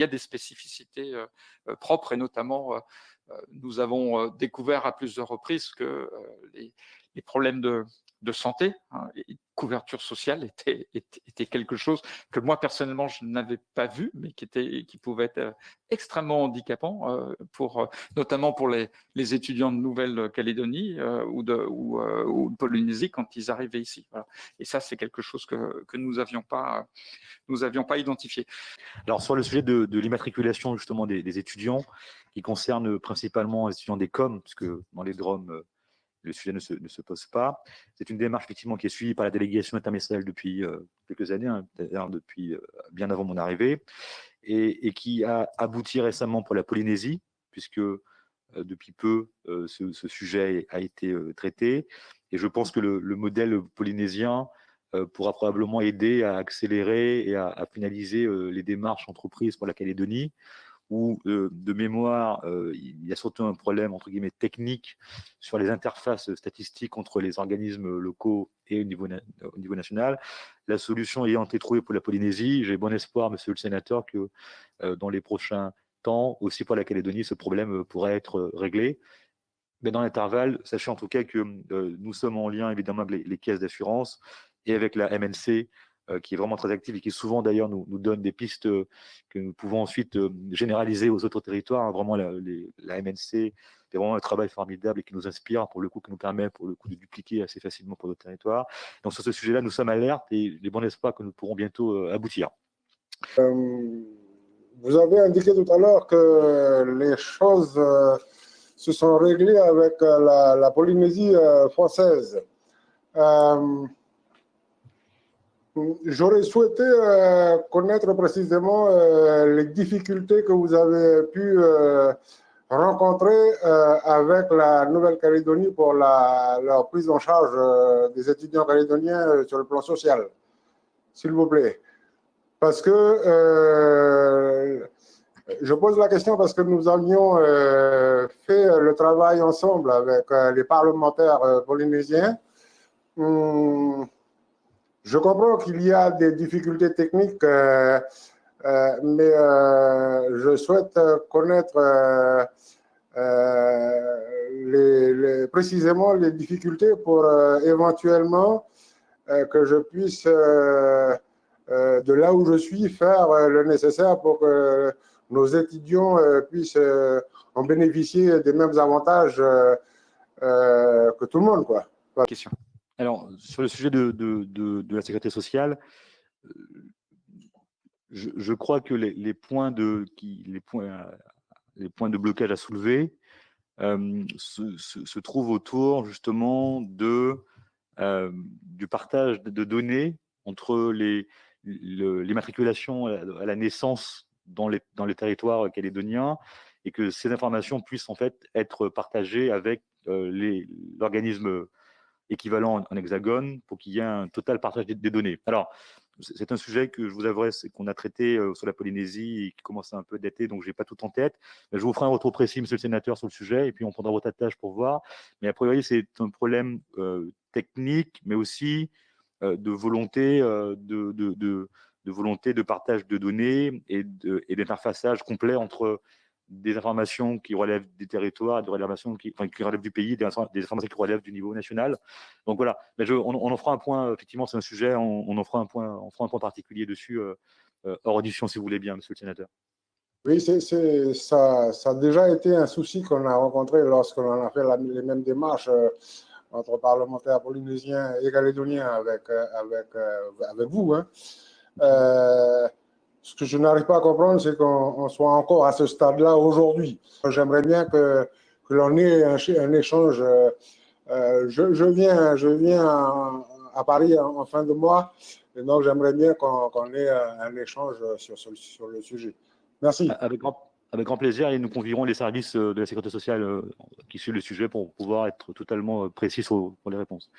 Il y a des spécificités propres et notamment, nous avons découvert à plusieurs reprises que les problèmes de santé, hein, et de couverture sociale étaient quelque chose que moi personnellement je n'avais pas vu, mais qui pouvait être extrêmement handicapant, notamment pour les étudiants de Nouvelle-Calédonie ou de Polynésie quand ils arrivaient ici. Voilà. Et ça, c'est quelque chose que nous n'avions pas identifié. Alors, sur le sujet de l'immatriculation justement des étudiants, qui concerne principalement les étudiants des COM, puisque dans les DROM, le sujet ne se pose pas. C'est une démarche effectivement qui est suivie par la délégation interministérielle depuis quelques années, hein, depuis bien avant mon arrivée, et qui a abouti récemment pour la Polynésie, puisque depuis peu, ce sujet a été traité. Et je pense que le modèle polynésien pourra probablement aider à accélérer et à finaliser les démarches entreprises pour la Calédonie, où, de mémoire, il y a surtout un problème, entre guillemets, technique sur les interfaces statistiques entre les organismes locaux et au niveau national. La solution ayant été trouvée pour la Polynésie, j'ai bon espoir, monsieur le sénateur, que dans les prochains temps, aussi pour la Calédonie, ce problème pourrait être réglé. Mais dans l'intervalle, sachez en tout cas que nous sommes en lien évidemment avec les caisses d'assurance et avec la MNC, qui est vraiment très active et qui souvent d'ailleurs nous donne des pistes que nous pouvons ensuite généraliser aux autres territoires. Hein. Vraiment, la MNC fait vraiment un travail formidable et qui nous inspire, pour le coup, qui nous permet pour le coup de dupliquer assez facilement pour d'autres territoires. Donc sur ce sujet-là, nous sommes alertes et les bons espoirs que nous pourrons bientôt aboutir. Vous avez indiqué tout à l'heure que les choses se sont réglées avec la Polynésie française. J'aurais souhaité connaître précisément les difficultés que vous avez pu rencontrer avec la Nouvelle-Calédonie pour leur prise en charge des étudiants calédoniens sur le plan social, s'il vous plaît. Parce que je pose la question parce que nous avions fait le travail ensemble avec les parlementaires polynésiens. Je comprends qu'il y a des difficultés techniques, mais je souhaite connaître précisément les difficultés pour éventuellement que je puisse, de là où je suis, faire le nécessaire pour que nos étudiants puissent en bénéficier des mêmes avantages que tout le monde, quoi. Question. Alors, sur le sujet de la sécurité sociale, je crois que les points de blocage à soulever se trouvent autour justement du partage de données entre l'immatriculation à la naissance dans les territoires calédoniens, et que ces informations puissent en fait être partagées avec l'organisme équivalent en hexagone pour qu'il y ait un total partage des données. Alors, c'est un sujet que je vous avouerai, c'est qu'on a traité sur la Polynésie et qui commence à un peu dater, donc je n'ai pas tout en tête. Mais je vous ferai un retour précis, monsieur le sénateur, sur le sujet, et puis on prendra votre attache pour voir. Mais a priori, c'est un problème technique, mais aussi de volonté de volonté de partage de données et d'interfaçage complet entre des informations qui relèvent des territoires, des informations qui relèvent du pays, des informations qui relèvent du niveau national. Donc voilà, mais on en fera un point, effectivement, c'est un sujet, on en fera un point, on fera un point particulier dessus, hors audition, si vous voulez bien, monsieur le sénateur. Oui, ça a déjà été un souci qu'on a rencontré lorsqu'on a fait les mêmes démarches entre parlementaires polynésiens et calédoniens avec vous. Hein. Ce que je n'arrive pas à comprendre, c'est qu'on soit encore à ce stade-là aujourd'hui. J'aimerais bien que l'on ait un échange. Je viens à Paris en fin de mois, et donc j'aimerais bien qu'on ait un échange sur le sujet. Merci. Avec grand plaisir, et nous convierons les services de la sécurité sociale qui suivent le sujet pour pouvoir être totalement précis pour les réponses.